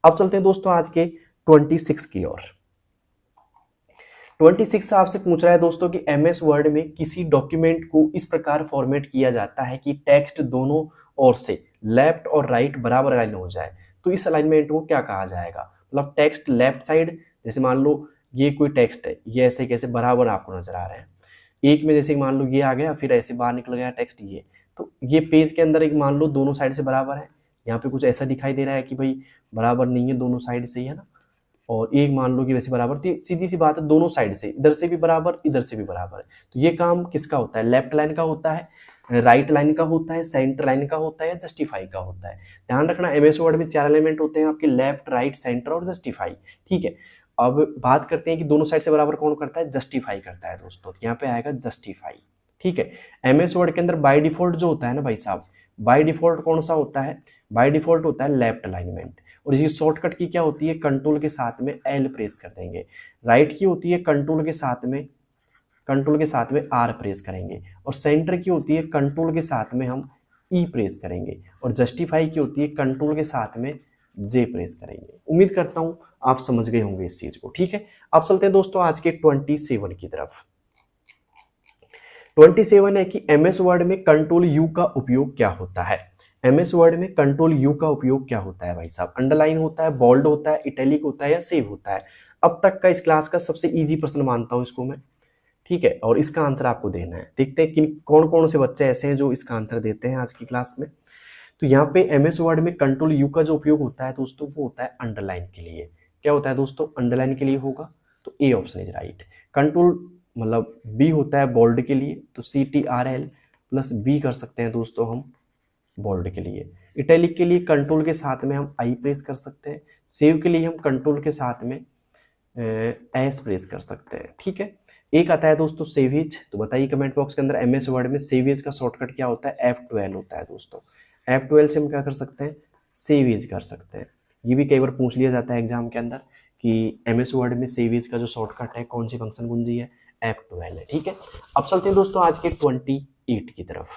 अब चलते हैं दोस्तों आज के 26 की ओर। 26 आपसे पूछ रहा है दोस्तों कि MS वर्ड में किसी डॉक्यूमेंट को इस प्रकार फॉर्मेट किया जाता है कि टेक्स्ट दोनों ओर से लेफ्ट और राइट बराबर अलाइन हो जाए। तो इस अलाइनमेंट को क्या कहा जाएगा, मतलब टेक्स्ट लेफ्ट साइड, जैसे मान लो ये कोई टेक्स्ट है, ये ऐसे कैसे बराबर आपको नजर आ रहे हैं। एक में जैसे मान लो ये आ गया, फिर ऐसे बाहर निकल गया टेक्स्ट, ये तो ये पेज के अंदर एक मान लो दोनों साइड से बराबर है। यहाँ पे कुछ ऐसा दिखाई दे रहा है कि भाई बराबर नहीं है, दोनों साइड से ही है ना, और एक मान लो कि वैसे बराबर, तो सीधी सी बात है, दोनों साइड से, इधर से भी बराबर, इधर से भी बराबर है। तो ये काम किसका होता है, लेफ्ट लाइन का होता है। राइट लाइन का होता है, सेंटर लाइन का होता है या जस्टिफाई का होता है। ध्यान रखना एमएस वर्ड में 4 एलिमेंट होते हैं आपके, लेफ्ट, राइट, सेंटर और जस्टिफाई। ठीक है, अब बात करते हैं कि दोनों साइड से बराबर कौन करता है, जस्टिफाई करता है दोस्तों। यहाँ पे आएगा जस्टिफाई। ठीक है, एमएस वर्ड के अंदर बाय डिफॉल्ट जो होता है ना भाई साहब, बाय डिफॉल्ट कौन सा होता है, बाय डिफॉल्ट होता है लेफ्ट अलाइनमेंट। और इसकी शॉर्टकट की क्या होती है, कंट्रोल के साथ में एल प्रेस कर देंगे। राइट की होती है कंट्रोल के साथ में आर प्रेस करेंगे। और सेंटर की होती है कंट्रोल के साथ में हम ई प्रेस करेंगे। और जस्टिफाई की होती है कंट्रोल के साथ में जे प्रेस करेंगे। उम्मीद करता हूं आप समझ गए होंगे इस चीज को। ठीक है, अब चलते हैं दोस्तों आज के 27 की तरफ। 27 है कि एमएस वर्ड में कंट्रोल यू का उपयोग क्या होता है। एमएस वर्ड में कंट्रोल यू का उपयोग क्या होता है भाई साहब, अंडरलाइन होता है, बोल्ड होता है, इटैलिक होता है या सेव होता है। अब तक का इस क्लास का सबसे इजी प्रश्न मानता हूं इसको मैं। ठीक है, और इसका आंसर आपको देना है। देखते हैं कि कौन कौन से बच्चे ऐसे हैं जो इसका आंसर देते हैं आज की क्लास में। तो यहाँ पे एमएस वर्ड में कंट्रोल यू का जो उपयोग होता है दोस्तों, वो होता है अंडरलाइन के लिए। क्या होता है दोस्तों, अंडरलाइन के लिए होगा, तो A option is right. Control मतलब बी होता है बोल्ड के लिए, तो CTRL प्लस बी कर सकते हैं दोस्तों हम बोल्ड के लिए। इटैलिक के लिए कंट्रोल के साथ में हम आई प्रेस कर सकते हैं। सेव के लिए हम कंट्रोल के साथ में एस प्रेस कर सकते हैं। ठीक है, एक आता है दोस्तों सेवेज। तो बताइए कमेंट बॉक्स के अंदर एमएस वर्ड में सेवेज का शॉर्टकट क्या होता है, F12 होता है दोस्तों। F12 से हम क्या कर सकते हैं, सेवेज कर सकते हैं। ये भी कई बार पूछ लिया जाता है एग्जाम के अंदर कि एमएस वर्ड में सेवेज का जो शॉर्टकट है कौन सी फंक्शन कुंजी है, F12 है। ठीक है, अब चलते हैं दोस्तों आज के 28 की तरफ।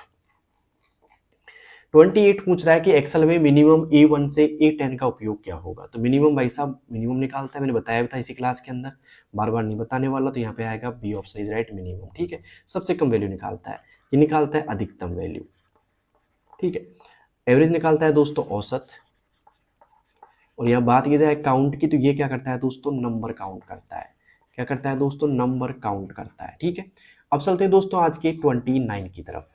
28 पूछ रहा है कि एक्सेल में मिनिमम A1 से A10 का उपयोग क्या होगा। तो मिनिमम भाई साहब मिनिमम निकालता है, मैंने बताया भी था इसी क्लास के अंदर, बार बार नहीं बताने वाला। तो यहाँ पे आएगा B option is right, minimum. ठीक है, सबसे कम वैल्यू निकालता है, ये निकालता है अधिकतम वैल्यू। ठीक है, एवरेज निकालता है दोस्तों औसत। और यहाँ बात की जाए काउंट की, तो ये क्या करता है दोस्तों, नंबर काउंट करता है। क्या करता है दोस्तों, नंबर काउंट करता है। ठीक है, अब चलते हैं दोस्तों आज के 29 की तरफ।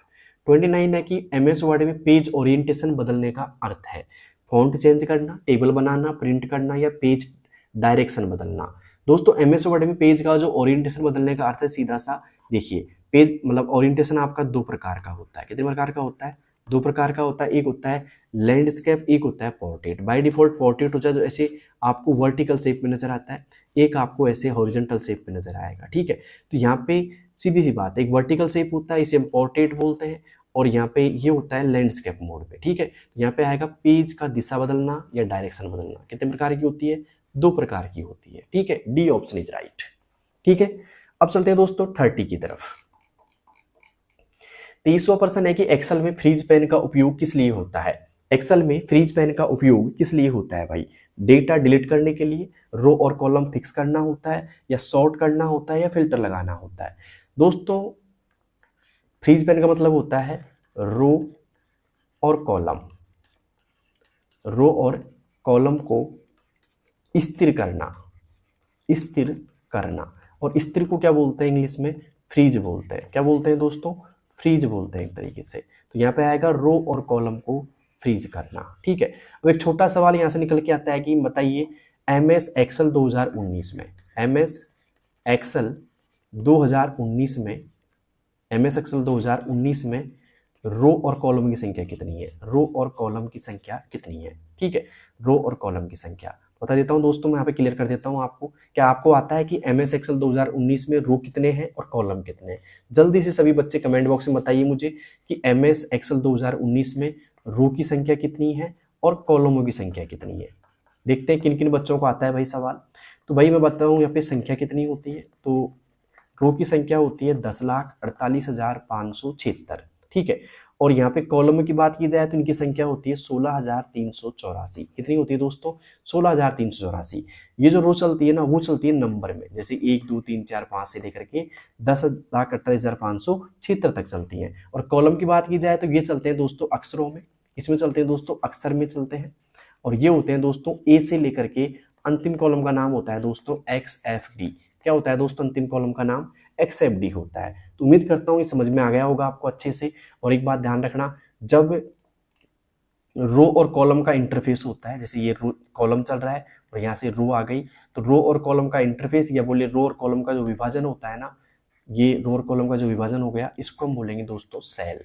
29 है कि एमएस वर्ड में पेज ओरिएंटेशन बदलने का अर्थ है फॉन्ट चेंज करना, टेबल बनाना, प्रिंट करना या पेज डायरेक्शन बदलना। दोस्तों एमएस वर्ड में पेज का जो ओरिएंटेशन बदलने का अर्थ है, सीधा सा देखिए, पेज मतलब ओरिएंटेशन आपका दो प्रकार का होता है। कितने प्रकार का होता है, दो प्रकार का होता है। एक होता है लैंडस्केप, एक होता है पोर्ट्रेट। बाय डिफॉल्ट पोर्ट्रेट होता है जो ऐसे आपको वर्टिकल शेप में नजर आता है, एक आपको ऐसे हॉरिजॉन्टल शेप में नजर आएगा। ठीक है, तो यहाँ पे सीधी सी बात है, एक वर्टिकल शेप होता है, इसे हम पोर्ट्रेट बोलते हैं, और यहाँ पे ये होता है लैंडस्केप मोड पे। ठीक है, तो यहाँ पे आएगा पेज का दिशा बदलना या डायरेक्शन बदलना। कितने प्रकार की होती है, दो प्रकार की होती है। ठीक है, डी ऑप्शन इज राइट। ठीक है, अब चलते हैं दोस्तों 30 की तरफ। 30वां प्रश्न है कि एक्सेल में फ्रीज पेन का उपयोग किस लिए होता है। एक्सेल में फ्रीज पेन का उपयोग किस लिए होता है भाई, डेटा डिलीट करने के लिए, रो और कॉलम फिक्स करना होता है, या सॉर्ट करना होता है, या फिल्टर लगाना होता है। दोस्तों फ्रीज पेन का मतलब होता है रो और कॉलम, रो और कॉलम को स्थिर करना, स्थिर करना। और स्थिर को क्या बोलते हैं इंग्लिश में, फ्रीज बोलते हैं। क्या बोलते हैं दोस्तों, फ्रीज बोलते हैं एक तरीके से। तो यहाँ पे आएगा रो और कॉलम को फ्रीज करना। ठीक है, अब एक छोटा सवाल यहाँ से निकल के आता है कि बताइए एमएस एक्सेल 2019 में, एमएस एक्सेल 2019 में, एमएस एक्सेल 2019 में रो और कॉलम की संख्या कितनी है, रो और कॉलम की संख्या कितनी है। ठीक है, रो और कॉलम की संख्या बता देता हूं दोस्तों, मैं यहाँ पे क्लियर कर देता हूं आपको। क्या आपको आता है कि एमएस एक्सेल 2019 में रो कितने हैं और कॉलम कितने हैं। जल्दी से सभी बच्चे कमेंट बॉक्स में बताइए मुझे कि एमएस एक्सेल 2019 में रो की संख्या कितनी है और कॉलमों की संख्या कितनी है। देखते हैं किन किन बच्चों को आता है भाई सवाल। तो भाई मैं बताऊँ यहाँ पे संख्या कितनी होती है, तो रो की संख्या होती है 10,48,576। ठीक है, और यहाँ पे कॉलम की बात की जाए तो इनकी संख्या होती है 16,384। कितनी होती है दोस्तों, 16,384। ये जो रो चलती है ना, वो चलती है नंबर में, जैसे 1 2 3 4 5 से लेकर के 10,48,576 तक चलती हैं। और कॉलम की बात की जाए तो ये चलते हैं दोस्तों अक्षरों में, इसमें चलते हैं दोस्तों अक्षर में चलते हैं। और ये होते हैं दोस्तों ए से लेकर के अंतिम कॉलम का नाम होता है दोस्तों XFD। क्या होता है दोस्तों, अंतिम कॉलम का नाम XFD होता है। तो उम्मीद करता हूँ ये समझ में आ गया होगा आपको अच्छे से। और एक बात ध्यान रखना, जब रो और कॉलम का इंटरफेस होता है, जैसे ये कॉलम चल रहा है और यहाँ से रो आ गई, तो रो और कॉलम का इंटरफेस या बोले रो और कॉलम का जो विभाजन होता है ना, ये रो और कॉलम का जो विभाजन हो गया, इसको हम बोलेंगे दोस्तों सेल।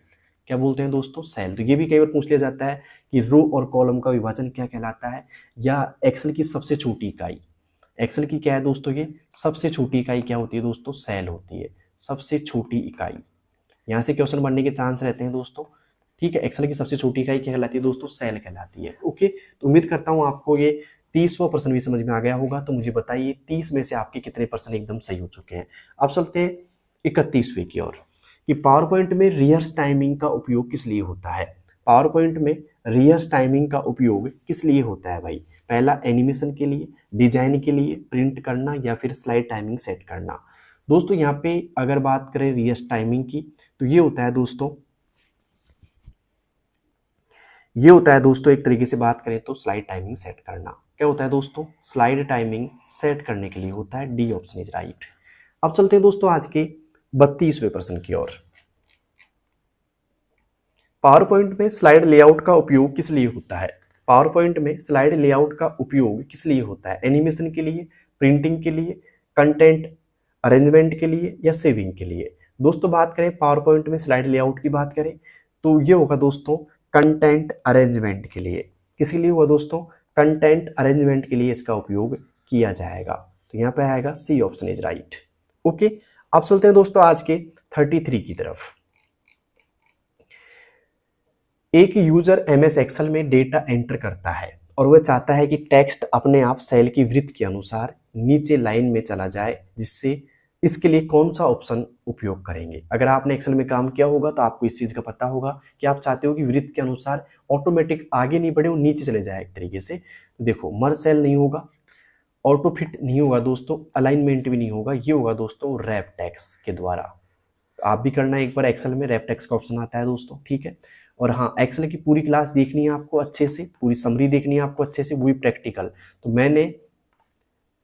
क्या बोलते हैं दोस्तों, सेल। तो ये भी कई बार पूछ लिया जाता है कि रो और कॉलम का विभाजन क्या कहलाता है, या एक्सेल की सबसे छोटी इकाई। एक्सेल की क्या है दोस्तों, ये सबसे छोटी इकाई क्या होती है दोस्तों, सेल होती है, सबसे छोटी इकाई। यहाँ से क्वेश्चन बनने के चांस रहते हैं दोस्तों, ठीक है। एक्सेल की सबसे छोटी इकाई क्या कहलाती है दोस्तों, सेल कहलाती है। ओके, तो उम्मीद करता हूँ आपको ये 30वां प्रश्न भी समझ में आ गया होगा। तो मुझे बताइए 30 में से आपके कितने प्रश्न एकदम सही हो चुके हैं। अब चलते हैं 31वें की ओर, कि पावर पॉइंट में रियर्स टाइमिंग का उपयोग किस लिए होता है। पावर पॉइंट में रियर्स टाइमिंग का उपयोग किस लिए होता है भाई। पहला, एनिमेशन के लिए, डिजाइन के लिए, प्रिंट करना, या फिर स्लाइड टाइमिंग सेट करना। दोस्तों यहाँ पे अगर बात करें रियर्स टाइमिंग की, तो ये होता है दोस्तों एक तरीके से बात करें तो स्लाइड टाइमिंग सेट करना। क्या होता है दोस्तों, स्लाइड टाइमिंग सेट करने के लिए होता है। D option is right. अब चलते हैं दोस्तों आज के 32वें प्रश्न की ओर। पावर पॉइंट में स्लाइड लेआउट का उपयोग किस लिए होता है। पावर पॉइंट में स्लाइड लेआउट का उपयोग किस लिए होता है। एनिमेशन के लिए, प्रिंटिंग के लिए, कंटेंट अरेंजमेंट के लिए, या सेविंग के लिए। दोस्तों बात करें पावर पॉइंट में स्लाइड लेआउट की बात करें तो ये होगा दोस्तों कंटेंट अरेंजमेंट के लिए। किसके लिए हुआ दोस्तों, कंटेंट अरेंजमेंट के लिए इसका उपयोग किया जाएगा। तो यहाँ पे आएगा C option is right. Okay, अब चलते हैं दोस्तों आज के 33 की तरफ। एक यूजर एमएस एक्सेल में डेटा एंटर करता है और वह चाहता है कि टेक्स्ट अपने आप सेल की वृत्त के अनुसार नीचे लाइन में चला जाए, जिससे इसके लिए कौन सा ऑप्शन उपयोग करेंगे। अगर आपने एक्सेल में काम किया होगा तो आपको इस चीज का पता होगा कि आप चाहते हो कि वृत्त के अनुसार ऑटोमेटिक आगे नहीं बढ़े, वो नीचे चले जाए एक तरीके से। तो देखो, मर्ज सेल नहीं होगा, ऑटो फिट नहीं होगा दोस्तों, अलाइनमेंट भी नहीं होगा, ये होगा दोस्तों रैप टेक्स्ट के द्वारा। आप भी करना एक बार, एक्सेल में रैप टेक्स्ट का ऑप्शन आता है दोस्तों, ठीक है। और हाँ, एक्सेल की पूरी क्लास देखनी है आपको अच्छे से, पूरी समरी देखनी है आपको अच्छे से, वो भी प्रैक्टिकल। तो मैंने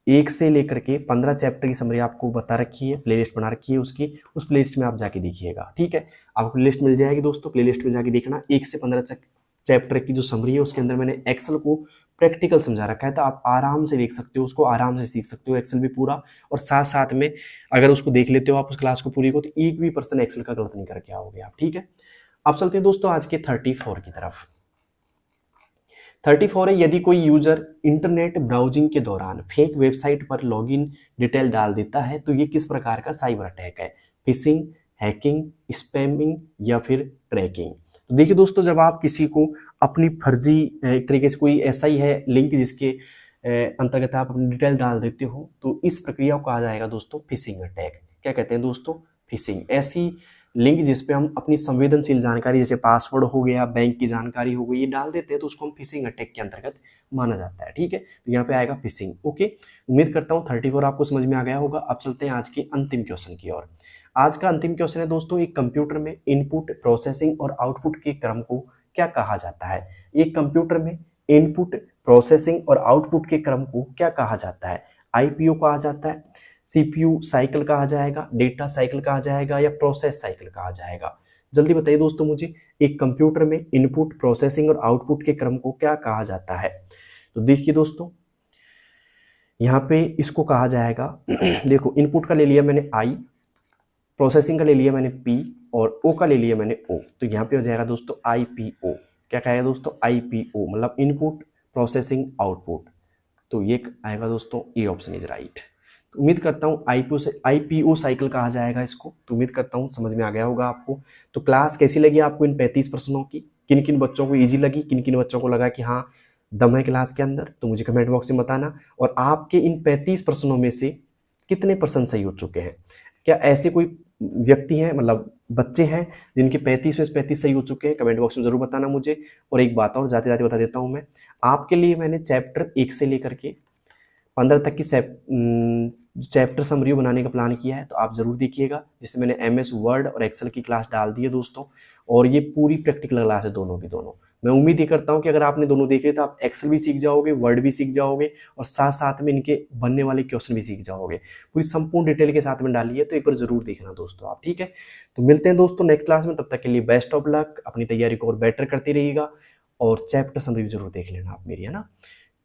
1 से लेकर के 15 चैप्टर की समरी आपको बता रखी है, प्लेलिस्ट बना रखी है उसकी, उस प्लेलिस्ट में आप जाके देखिएगा, ठीक है। आपको प्लेलिस्ट मिल जाएगी दोस्तों, प्लेलिस्ट में जाके देखना। 1 से 15 चैप्टर की जो समरी है उसके अंदर मैंने एक्सेल को प्रैक्टिकल समझा रखा है, तो आप आराम से देख सकते हो, उसको आराम से सीख सकते हो एक्सेल भी पूरा। और साथ साथ में अगर उसको देख लेते हो आप उस क्लास को पूरी को, तो एक भी % एक्सेल का गलत नहीं करके आओगे आप, ठीक है। अब चलते हैं दोस्तों आज के 34 की तरफ। 34 है, यदि कोई यूजर इंटरनेट ब्राउजिंग के दौरान फेक वेबसाइट पर लॉगिन डिटेल डाल देता है तो ये किस प्रकार का साइबर अटैक है। फिशिंग, हैकिंग, स्पैमिंग, या फिर ट्रैकिंग। तो देखिए दोस्तों, जब आप किसी को अपनी फर्जी एक तरीके से कोई ऐसा ही है लिंक जिसके अंतर्गत आप अपनी डिटेल डाल देते हो, तो इस प्रक्रिया को कहा जाएगा दोस्तों फिशिंग अटैक। क्या कहते हैं दोस्तों, फिशिंग। ऐसी लिंक जिसपे हम अपनी संवेदनशील जानकारी जैसे पासवर्ड हो गया, बैंक की जानकारी हो गई, ये डाल देते हैं तो उसको हम फिशिंग अटैक के अंतर्गत माना जाता है, ठीक है। तो यहाँ पे आएगा फिशिंग। ओके, उम्मीद करता हूँ 34 आपको समझ में आ गया होगा। अब चलते हैं आज के अंतिम क्वेश्चन की ओर। आज का अंतिम क्वेश्चन है दोस्तों, एक कंप्यूटर में इनपुट, प्रोसेसिंग और आउटपुट के क्रम को क्या कहा जाता है। एक कंप्यूटर में इनपुट, प्रोसेसिंग और आउटपुट के क्रम को क्या कहा जाता है। आईपीओ कहा जाता है, सीपीयू साइकिल कहा जाएगा, डेटा साइकिल कहा जाएगा, या प्रोसेस साइकिल कहा जाएगा। जल्दी बताइए दोस्तों मुझे, एक कंप्यूटर में इनपुट, प्रोसेसिंग और आउटपुट के क्रम को क्या कहा जाता है। तो देखिए दोस्तों, यहाँ पे इसको कहा जाएगा देखो, इनपुट का ले लिया मैंने आई, प्रोसेसिंग का ले लिया मैंने पी, और ओ का ले लिया मैंने ओ। तो यहाँ पे हो जाएगा दोस्तों आईपीओ। क्या कहेगा दोस्तों, आईपीओ, मतलब इनपुट, प्रोसेसिंग, आउटपुट। तो ये आएगा दोस्तों, ए ऑप्शन इज राइट। तो उम्मीद करता हूँ आईपीओ साइकिल कहा जाएगा इसको। तो उम्मीद करता हूँ समझ में आ गया होगा आपको। तो क्लास कैसी लगी आपको इन 35 प्रश्नों की, किन किन बच्चों को इजी लगी, किन किन बच्चों को लगा कि हाँ दम है क्लास के अंदर, तो मुझे कमेंट बॉक्स में बताना। और आपके इन 35 प्रश्नों में से कितने % सही हो चुके हैं। क्या ऐसे कोई व्यक्ति हैं, मतलब बच्चे हैं जिनके 35 में से 35 सही हो चुके हैं, कमेंट बॉक्स में जरूर बताना मुझे। और एक बात और जाते जाते बता देता हूँ, मैं आपके लिए मैंने चैप्टर 1 से लेकर के 15 तक की चैप्टर समरी बनाने का प्लान किया है, तो आप जरूर देखिएगा। जिससे मैंने एमएस वर्ड और एक्सेल की क्लास डाल दी है दोस्तों, और ये पूरी प्रैक्टिकल क्लास है दोनों की दोनों। मैं उम्मीद ये करता हूँ कि अगर आपने दोनों देखे तो आप एक्सेल भी सीख जाओगे, वर्ड भी सीख जाओगे, और साथ साथ में इनके बनने वाले क्वेश्चन भी सीख जाओगे। पूरी संपूर्ण डिटेल के साथ में डालिए, तो एक बार जरूर देखना दोस्तों आप, ठीक है। तो मिलते हैं दोस्तों नेक्स्ट क्लास में, तब तक के लिए बेस्ट ऑफ लक। अपनी तैयारी को और बेटर करते रहिएगा, और चैप्टर समरी भी जरूर देख लेना आप मेरी, है ना।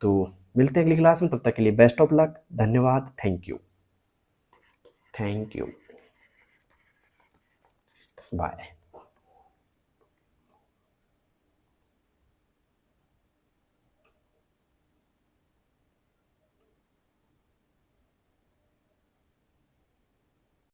तो मिलते हैं अगली क्लास में, तब तक के लिए बेस्ट ऑफ लक। धन्यवाद, थैंक यू, बाय।